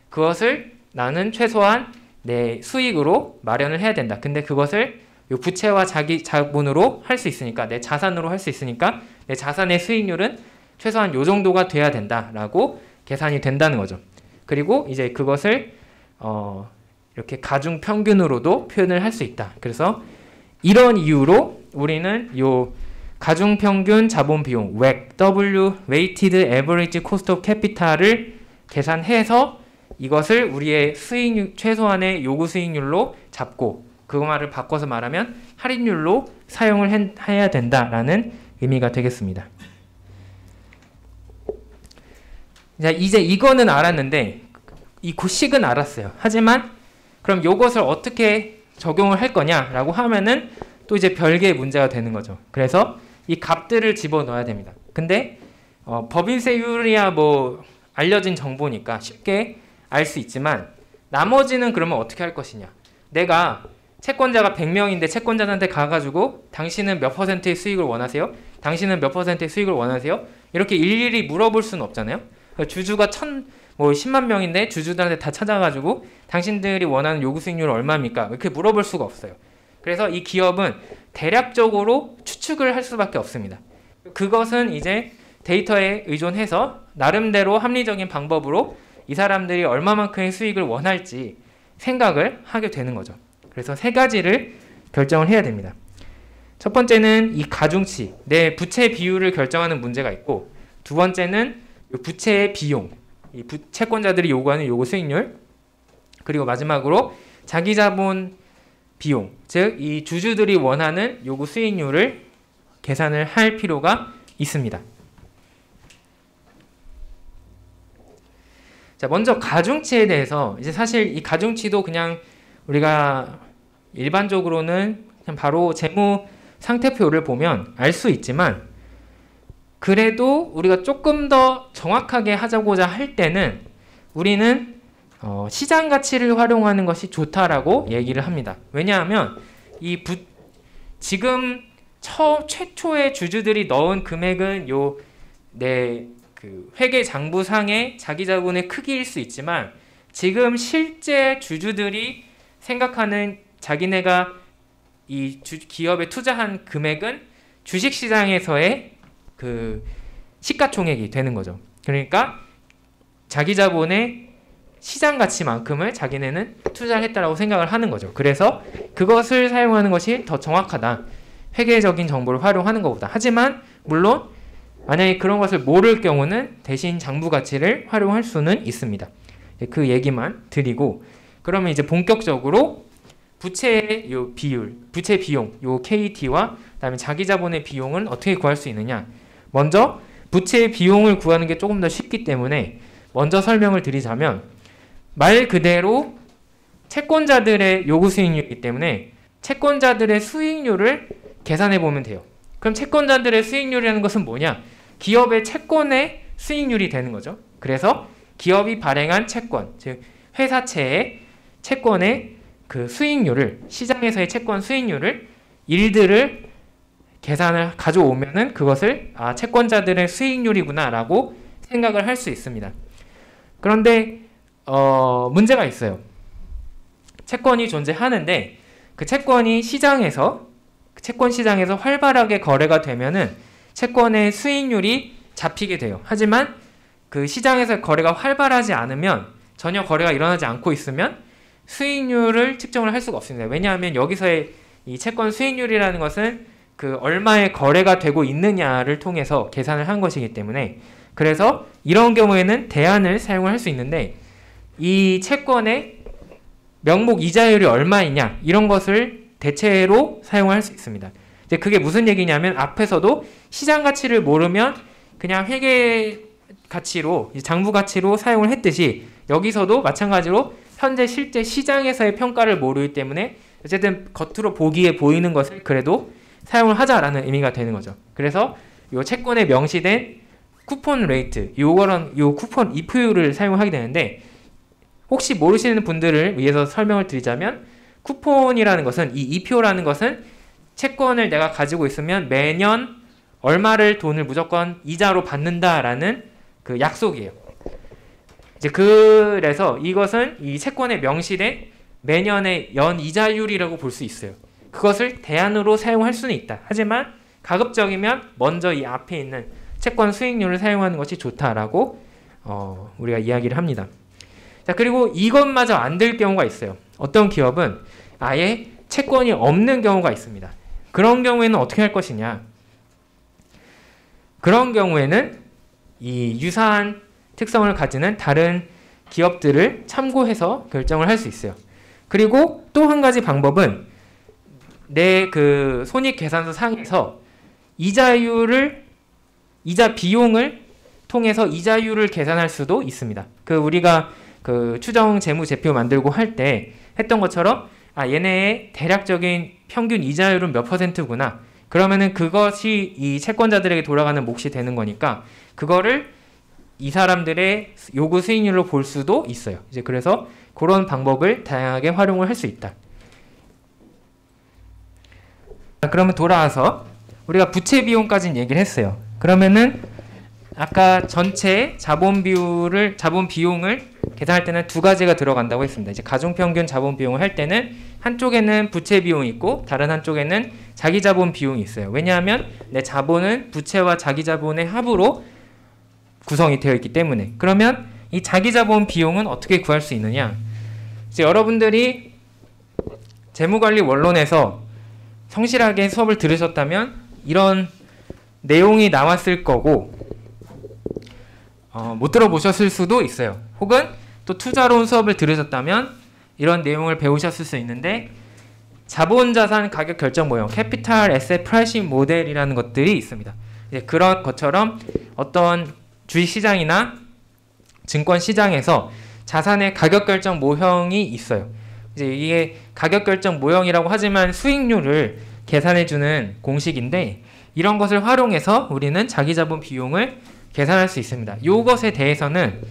그것을 나는 최소한 내 수익으로 마련을 해야 된다. 근데 그것을 요 부채와 자기 자본으로 할 수 있으니까 내 자산으로 할 수 있으니까 내 자산의 수익률은 최소한 요 정도가 돼야 된다라고 계산이 된다는 거죠. 그리고 이제 그것을 이렇게 가중 평균으로도 표현을 할 수 있다. 그래서 이런 이유로 우리는 요 가중 평균 자본 비용 WACC, Weighted Average Cost of Capital을 계산해서 이것을 우리의 최소한의 요구 수익률로 잡고 그 말을 바꿔서 말하면 할인율로 사용을 해야 된다라는 의미가 되겠습니다. 자, 이제 이거는 알았는데 이 식은 알았어요. 하지만 그럼 요것을 어떻게 적용을 할 거냐라고 하면은 또 이제 별개의 문제가 되는 거죠. 그래서 이 값들을 집어넣어야 됩니다. 근데 법인세율이야 뭐 알려진 정보니까 쉽게 알 수 있지만 나머지는 그러면 어떻게 할 것이냐. 내가 채권자가 100명인데 채권자한테 가가지고 당신은 몇 퍼센트의 수익을 원하세요? 당신은 몇 퍼센트의 수익을 원하세요? 이렇게 일일이 물어볼 수는 없잖아요. 주주가 10만 명인데 주주들한테 다 찾아가지고 당신들이 원하는 요구 수익률은 얼마입니까? 이렇게 물어볼 수가 없어요. 그래서 이 기업은 대략적으로 추측을 할 수밖에 없습니다. 그것은 이제 데이터에 의존해서 나름대로 합리적인 방법으로 이 사람들이 얼마만큼의 수익을 원할지 생각을 하게 되는 거죠. 그래서 세 가지를 결정을 해야 됩니다. 첫 번째는 이 가중치, 내 부채 비율을 결정하는 문제가 있고 두 번째는 부채의 비용, 이 채권자들이 요구하는 요구 수익률 그리고 마지막으로 자기자본 비용, 즉 이 주주들이 원하는 요구 수익률을 계산을 할 필요가 있습니다. 자, 먼저 가중치에 대해서 이제 사실 이 가중치도 그냥 우리가 일반적으로는 그냥 바로 재무 상태표를 보면 알 수 있지만 그래도 우리가 조금 더 정확하게 하자고자 할 때는 우리는 시장 가치를 활용하는 것이 좋다라고 얘기를 합니다. 왜냐하면 지금 최초의 주주들이 넣은 금액은 회계 장부상의 자기 자본의 크기일 수 있지만 지금 실제 주주들이 생각하는 자기네가 이 기업에 투자한 금액은 주식시장에서의 그 시가총액이 되는 거죠. 그러니까 자기 자본의 시장 가치만큼을 자기네는 투자를 했다라고 생각을 하는 거죠. 그래서 그것을 사용하는 것이 더 정확하다. 회계적인 정보를 활용하는 것보다. 하지만 물론 만약에 그런 것을 모를 경우는 대신 장부 가치를 활용할 수는 있습니다. 그 얘기만 드리고 그러면 이제 본격적으로 부채의 비율, 부채 비용, KT와 그다음에 자기 자본의 비용은 어떻게 구할 수 있느냐. 먼저 부채의 비용을 구하는 게 조금 더 쉽기 때문에 먼저 설명을 드리자면 말 그대로 채권자들의 요구 수익률이기 때문에 채권자들의 수익률을 계산해 보면 돼요. 그럼 채권자들의 수익률이라는 것은 뭐냐? 기업의 채권의 수익률이 되는 거죠. 그래서 기업이 발행한 채권, 즉 회사채의 채권의 그 수익률을 시장에서의 채권 수익률을 일들을 계산을 가져오면은 그것을 채권자들의 수익률이구나라고 생각을 할 수 있습니다. 그런데 문제가 있어요. 채권이 존재하는데 그 채권이 채권 시장에서 활발하게 거래가 되면은 채권의 수익률이 잡히게 돼요. 하지만 그 시장에서 거래가 활발하지 않으면, 전혀 거래가 일어나지 않고 있으면 수익률을 측정을 할 수가 없습니다. 왜냐하면 여기서의 이 채권 수익률이라는 것은 그 얼마의 거래가 되고 있느냐를 통해서 계산을 한 것이기 때문에, 그래서 이런 경우에는 대안을 사용을 할 수 있는데, 이 채권의 명목 이자율이 얼마이냐 이런 것을 대체로 사용할 수 있습니다. 이제 그게 무슨 얘기냐면, 앞에서도 시장 가치를 모르면 그냥 회계 가치로, 장부 가치로 사용을 했듯이 여기서도 마찬가지로 현재 실제 시장에서의 평가를 모르기 때문에 어쨌든 겉으로 보기에 보이는 것을 그래도 사용을 하자라는 의미가 되는 거죠. 그래서 이 채권에 명시된 쿠폰 레이트, 요 쿠폰 이프율을 사용하게 되는데, 혹시 모르시는 분들을 위해서 설명을 드리자면, 쿠폰이라는 것은, 이 이표라는 것은 채권을 내가 가지고 있으면 매년 얼마를 돈을 무조건 이자로 받는다라는 그 약속이에요. 이제 그래서 이것은 이 채권에 명시된 매년의 연 이자율이라고 볼 수 있어요. 그것을 대안으로 사용할 수는 있다. 하지만 가급적이면 먼저 이 앞에 있는 채권 수익률을 사용하는 것이 좋다라고 우리가 이야기를 합니다. 자, 그리고 이것마저 안 될 경우가 있어요. 어떤 기업은 아예 채권이 없는 경우가 있습니다. 그런 경우에는 어떻게 할 것이냐? 그런 경우에는 이 유사한 특성을 가지는 다른 기업들을 참고해서 결정을 할 수 있어요. 그리고 또 한 가지 방법은 내 그 손익계산서 상에서 이자 비용을 통해서 이자율을 계산할 수도 있습니다. 그 우리가 그 추정 재무제표 만들고 할 때 했던 것처럼, 얘네의 대략적인 평균 이자율은 몇 %구나. 그러면은 그것이 이 채권자들에게 돌아가는 몫이 되는 거니까 그거를 이 사람들의 요구 수익률로 볼 수도 있어요. 이제 그래서 그런 방법을 다양하게 활용을 할 수 있다. 그러면 돌아와서 우리가 부채 비용까지는 얘기를 했어요. 그러면은 아까 전체 자본 비용을 계산할 때는 두 가지가 들어간다고 했습니다. 이제 가중평균 자본 비용을 할 때는 한쪽에는 부채 비용이 있고 다른 한쪽에는 자기 자본 비용이 있어요. 왜냐하면 내 자본은 부채와 자기 자본의 합으로 구성이 되어 있기 때문에. 그러면 이 자기 자본 비용은 어떻게 구할 수 있느냐? 이제 여러분들이 재무관리 원론에서 성실하게 수업을 들으셨다면 이런 내용이 나왔을 거고, 못 들어보셨을 수도 있어요. 혹은 또 투자론 수업을 들으셨다면 이런 내용을 배우셨을 수 있는데, 자본자산 가격 결정 모형, 캐피탈 에셋 프라이싱 모델이라는 것들이 있습니다. 이제 그런 것처럼 어떤 주식시장이나 증권시장에서 자산의 가격 결정 모형이 있어요. 이제 이게 가격 결정 모형이라고 하지만 수익률을 계산해주는 공식인데, 이런 것을 활용해서 우리는 자기 자본 비용을 계산할 수 있습니다. 이것에 대해서는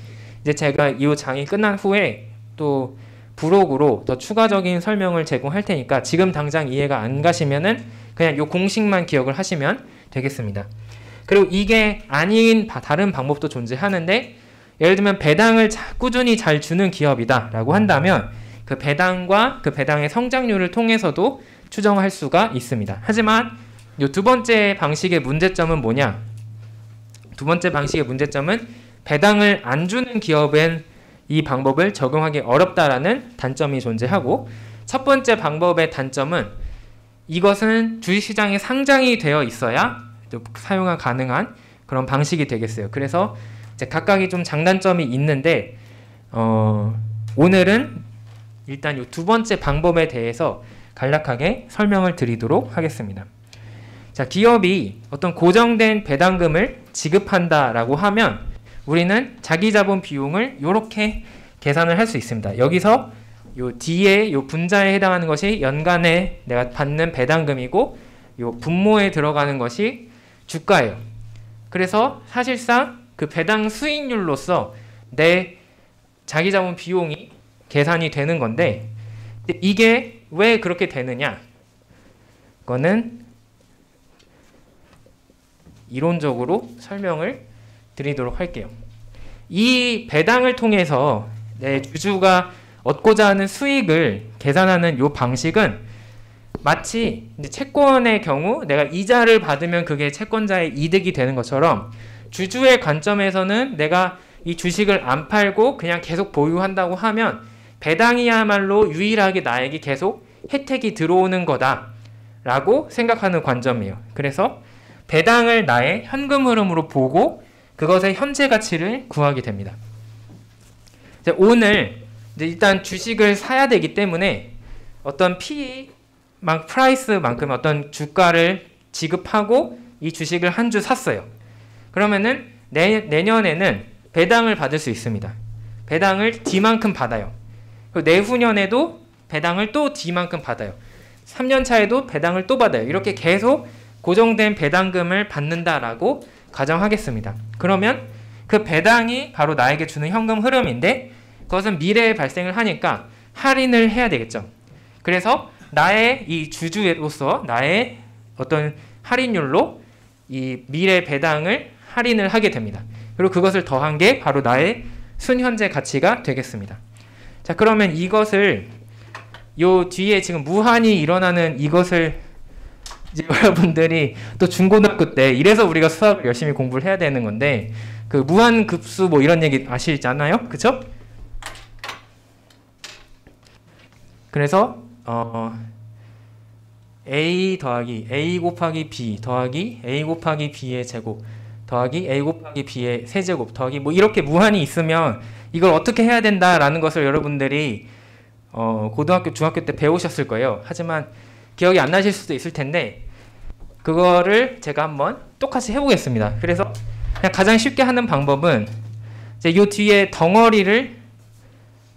이제 제가 이 장이 끝난 후에 또 부록으로 더 추가적인 설명을 제공할 테니까 지금 당장 이해가 안 가시면은 그냥 이 공식만 기억을 하시면 되겠습니다. 그리고 이게 아닌 다른 방법도 존재하는데, 예를 들면 배당을 꾸준히 잘 주는 기업이다 라고 한다면 그 배당과 그 배당의 성장률을 통해서도 추정할 수가 있습니다. 하지만 이 두 번째 방식의 문제점은 뭐냐? 두 번째 방식의 문제점은 배당을 안 주는 기업엔 이 방법을 적용하기 어렵다라는 단점이 존재하고, 첫 번째 방법의 단점은 이것은 주식시장에 상장이 되어 있어야 사용이 가능한 그런 방식이 되겠어요. 그래서 이제 각각이 좀 장단점이 있는데, 오늘은 일단 이 두 번째 방법에 대해서 간략하게 설명을 드리도록 하겠습니다. 자, 기업이 어떤 고정된 배당금을 지급한다라고 하면 우리는 자기 자본 비용을 이렇게 계산을 할 수 있습니다. 여기서 요 뒤에 요 분자에 해당하는 것이 연간에 내가 받는 배당금이고, 요 분모에 들어가는 것이 주가예요. 그래서 사실상 그 배당 수익률로서 내 자기 자본 비용이 계산이 되는 건데, 이게 왜 그렇게 되느냐? 그거는 이론적으로 설명을 드리도록 할게요. 이 배당을 통해서 내 주주가 얻고자 하는 수익을 계산하는 이 방식은 마치 이제 채권의 경우 내가 이자를 받으면 그게 채권자의 이득이 되는 것처럼 주주의 관점에서는 내가 이 주식을 안 팔고 그냥 계속 보유한다고 하면 배당이야말로 유일하게 나에게 계속 혜택이 들어오는 거다라고 생각하는 관점이에요. 그래서 배당을 나의 현금 흐름으로 보고 그것의 현재 가치를 구하게 됩니다. 이제 오늘 이제 일단 주식을 사야 되기 때문에 어떤 프라이스만큼 어떤 주가를 지급하고 이 주식을 한 주 샀어요. 그러면은 내년에는 배당을 받을 수 있습니다. 배당을 D만큼 받아요. 그리고 내후년에도 배당을 또 D만큼 받아요. 3년 차에도 배당을 또 받아요. 이렇게 계속 고정된 배당금을 받는다라고 가정하겠습니다. 그러면 그 배당이 바로 나에게 주는 현금 흐름인데 그것은 미래에 발생을 하니까 할인을 해야 되겠죠. 그래서 나의 이 주주로서 나의 어떤 할인율로 이 미래 배당을 할인을 하게 됩니다. 그리고 그것을 더한 게 바로 나의 순현재 가치가 되겠습니다. 자, 그러면 이것을 요 뒤에 지금 무한히 일어나는 이것을 이제 여러분들이 또 중고등학교 때 이래서 우리가 수학을 열심히 공부를 해야 되는 건데 그 무한급수 뭐 이런 얘기 아시잖아요? 그쵸? 그래서 a 더하기 a 곱하기 b 더하기 a 곱하기 b의 제곱 더하기 a 곱하기 b의 세제곱 더하기 뭐 이렇게 무한히 있으면 이걸 어떻게 해야 된다라는 것을 여러분들이 고등학교, 중학교 때 배우셨을 거예요. 하지만 기억이 안 나실 수도 있을 텐데 그거를 제가 한번 똑같이 해보겠습니다. 그래서 그냥 가장 쉽게 하는 방법은 이제 요 뒤에 덩어리를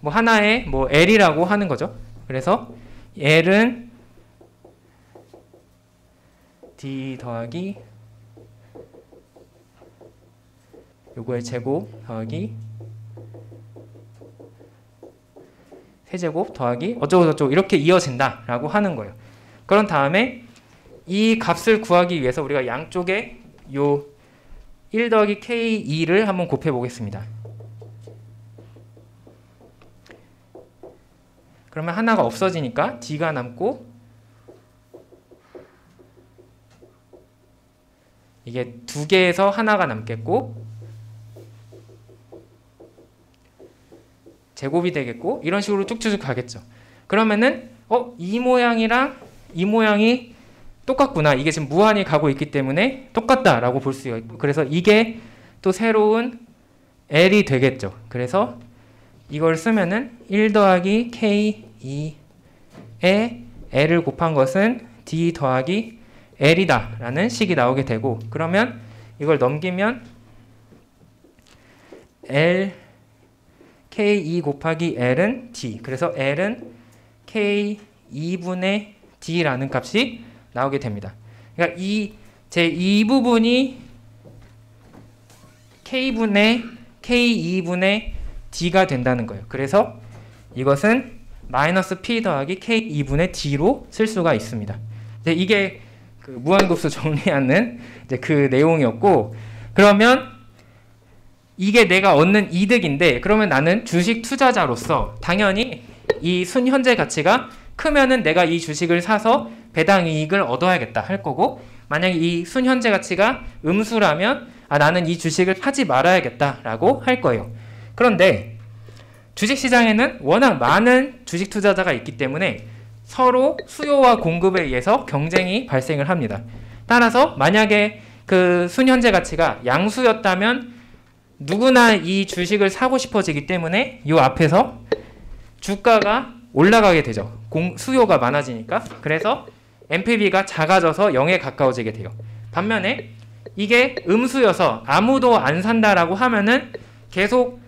뭐 하나의 뭐 L이라고 하는 거죠. 그래서 L은 D 더하기 요거의 제곱 더하기 세제곱 더하기 어쩌고저쩌고 이렇게 이어진다 라고 하는 거예요. 그런 다음에 이 값을 구하기 위해서 우리가 양쪽에 요 1 더하기 K2를 한번 곱해 보겠습니다. 그러면 하나가 없어지니까 D가 남고 이게 두 개에서 하나가 남겠고 제곱이 되겠고 이런 식으로 쭉쭉쭉 가겠죠. 그러면은 이 모양이랑 이 모양이 똑같구나. 이게 지금 무한히 가고 있기 때문에 똑같다라고 볼 수가 있고 그래서 이게 또 새로운 L이 되겠죠. 그래서 이걸 쓰면은 1 더하기 K2에 L을 곱한 것은 D 더하기 L이다 라는 식이 나오게 되고 그러면 이걸 넘기면 L K2 곱하기 L은 D 그래서 L은 K2분의 D라는 값이 나오게 됩니다. 그러니까 이 부분이 K2분의 D가 된다는 거예요. 그래서 이것은 마이너스 P 더하기 K2분의 D로 쓸 수가 있습니다. 이게 그 무한급수 정리하는 이제 그 내용이었고 그러면 이게 내가 얻는 이득인데 그러면 나는 주식 투자자로서 당연히 이 순현재 가치가 크면은 내가 이 주식을 사서 배당 이익을 얻어야겠다 할 거고 만약에 이 순현재 가치가 음수라면 나는 이 주식을 사지 말아야겠다 라고 할 거예요. 그런데 주식시장에는 워낙 많은 주식 투자자가 있기 때문에 서로 수요와 공급에 의해서 경쟁이 발생을 합니다. 따라서 만약에 그 순현재 가치가 양수였다면 누구나 이 주식을 사고 싶어지기 때문에 이 앞에서 주가가 올라가게 되죠. 수요가 많아지니까. 그래서 NPV가 작아져서 0에 가까워지게 돼요. 반면에 이게 음수여서 아무도 안 산다라고 하면은 계속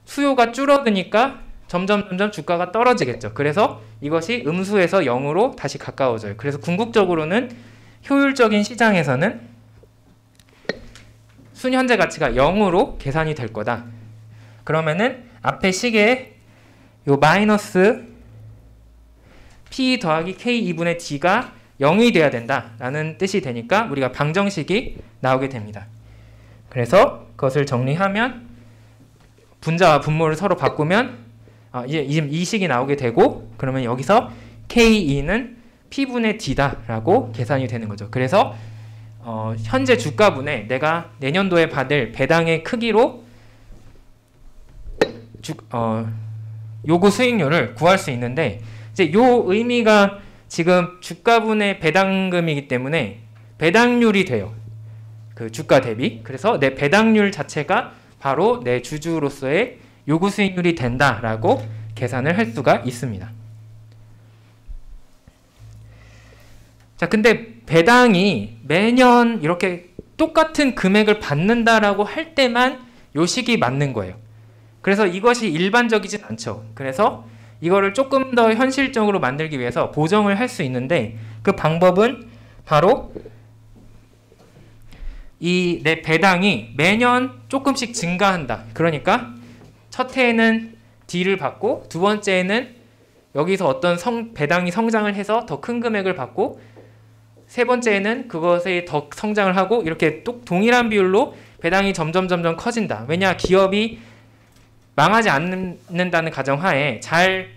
수요가 줄어드니까 점점 주가가 떨어지겠죠. 그래서 이것이 음수에서 0으로 다시 가까워져요. 그래서 궁극적으로는 효율적인 시장에서는 순현재 가치가 0으로 계산이 될 거다. 그러면은 앞에 식에 요 마이너스 P 더하기 K2분의 D가 0이 돼야 된다라는 뜻이 되니까 우리가 방정식이 나오게 됩니다. 그래서 그것을 정리하면 분자와 분모를 서로 바꾸면 이제 이 식이 나오게 되고 그러면 여기서 K2는 P분의 D다라고 계산이 되는 거죠. 그래서 현재 주가분에 내가 내년도에 받을 배당의 크기로 요구 수익률을 구할 수 있는데, 이제 요 의미가 지금 주가분의 배당금이기 때문에 배당률이 돼요. 그 주가 대비. 그래서 내 배당률 자체가 바로 내 주주로서의 요구 수익률이 된다라고 계산을 할 수가 있습니다. 자, 근데 배당이 매년 이렇게 똑같은 금액을 받는다라고 할 때만 요 식이 맞는 거예요. 그래서 이것이 일반적이진 않죠. 그래서 이거를 조금 더 현실적으로 만들기 위해서 보정을 할 수 있는데, 그 방법은 바로 이 내 배당이 매년 조금씩 증가한다. 그러니까 첫 해에는 D를 받고, 두 번째에는 여기서 어떤 배당이 성장을 해서 더 큰 금액을 받고, 세 번째에는 그것에 더 성장을 하고, 이렇게 동일한 비율로 배당이 점점 커진다. 왜냐, 기업이 망하지 않는다는 가정하에 잘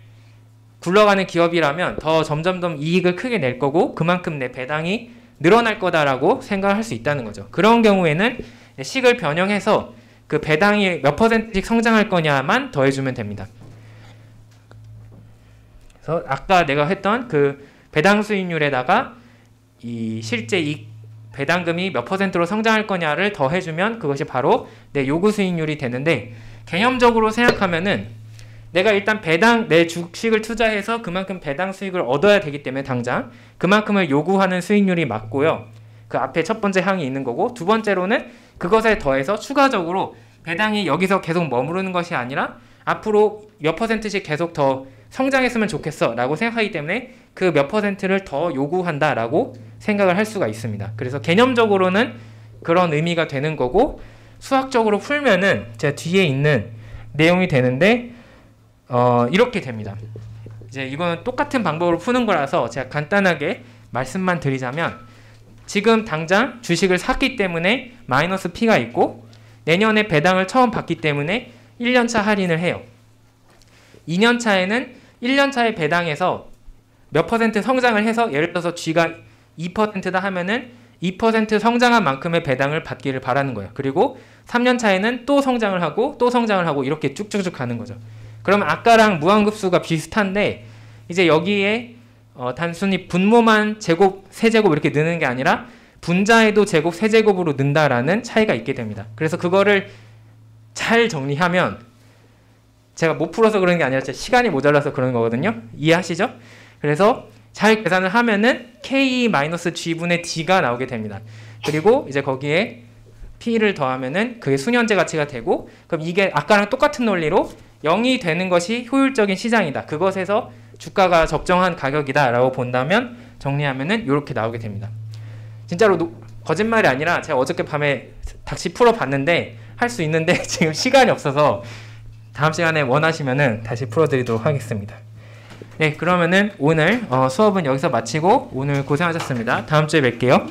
굴러가는 기업이라면 더 점점 이익을 크게 낼 거고, 그만큼 내 배당이 늘어날 거다라고 생각을 할 수 있다는 거죠. 그런 경우에는 식을 변형해서 그 배당이 몇 %씩 성장할 거냐만 더해주면 됩니다. 그래서 아까 내가 했던 그 배당 수익률에다가 이 실제 이 배당금이 몇 %로 성장할 거냐를 더해주면 그것이 바로 내 요구 수익률이 되는데, 개념적으로 생각하면은 내가 일단 내 주식을 투자해서 그만큼 배당 수익을 얻어야 되기 때문에 당장 그만큼을 요구하는 수익률이 맞고요. 그 앞에 첫 번째 항이 있는 거고, 두 번째로는 그것에 더해서 추가적으로 배당이 여기서 계속 머무르는 것이 아니라 앞으로 몇 %씩 계속 더 성장했으면 좋겠어 라고 생각하기 때문에 그 몇 %를 더 요구한다 라고 생각을 할 수가 있습니다. 그래서 개념적으로는 그런 의미가 되는 거고, 수학적으로 풀면은 제가 뒤에 있는 내용이 되는데 이렇게 됩니다. 이제 이거는 똑같은 방법으로 푸는 거라서 제가 간단하게 말씀만 드리자면, 지금 당장 주식을 샀기 때문에 마이너스 P가 있고, 내년에 배당을 처음 받기 때문에 1년차 할인을 해요. 2년차에는 1년차의 배당에서 몇 % 성장을 해서, 예를 들어서 G가 2%다 하면은 2% 성장한 만큼의 배당을 받기를 바라는 거예요. 그리고 3년차에는 또 성장을 하고 또 성장을 하고 이렇게 쭉쭉쭉 가는 거죠. 그러면 아까랑 무한급수가 비슷한데, 이제 여기에 단순히 분모만 제곱, 세제곱 이렇게 느는 게 아니라 분자에도 제곱, 세제곱으로 는다라는 차이가 있게 됩니다. 그래서 그거를 잘 정리하면, 제가 못 풀어서 그런 게 아니라 제 시간이 모자라서 그런 거거든요. 이해하시죠? 그래서 잘 계산을 하면은 K-G분의 D가 나오게 됩니다. 그리고 이제 거기에 P를 더하면은 그게 수년제 가치가 되고, 그럼 이게 아까랑 똑같은 논리로 0이 되는 것이 효율적인 시장이다. 그것에서 주가가 적정한 가격이다 라고 본다면, 정리하면은 이렇게 나오게 됩니다. 진짜로 거짓말이 아니라 제가 어저께 밤에 다시 풀어봤는데 할 수 있는데 지금 시간이 없어서 다음 시간에 원하시면은 다시 풀어드리도록 하겠습니다. 네, 그러면은 오늘 수업은 여기서 마치고, 오늘 고생하셨습니다. 다음 주에 뵐게요.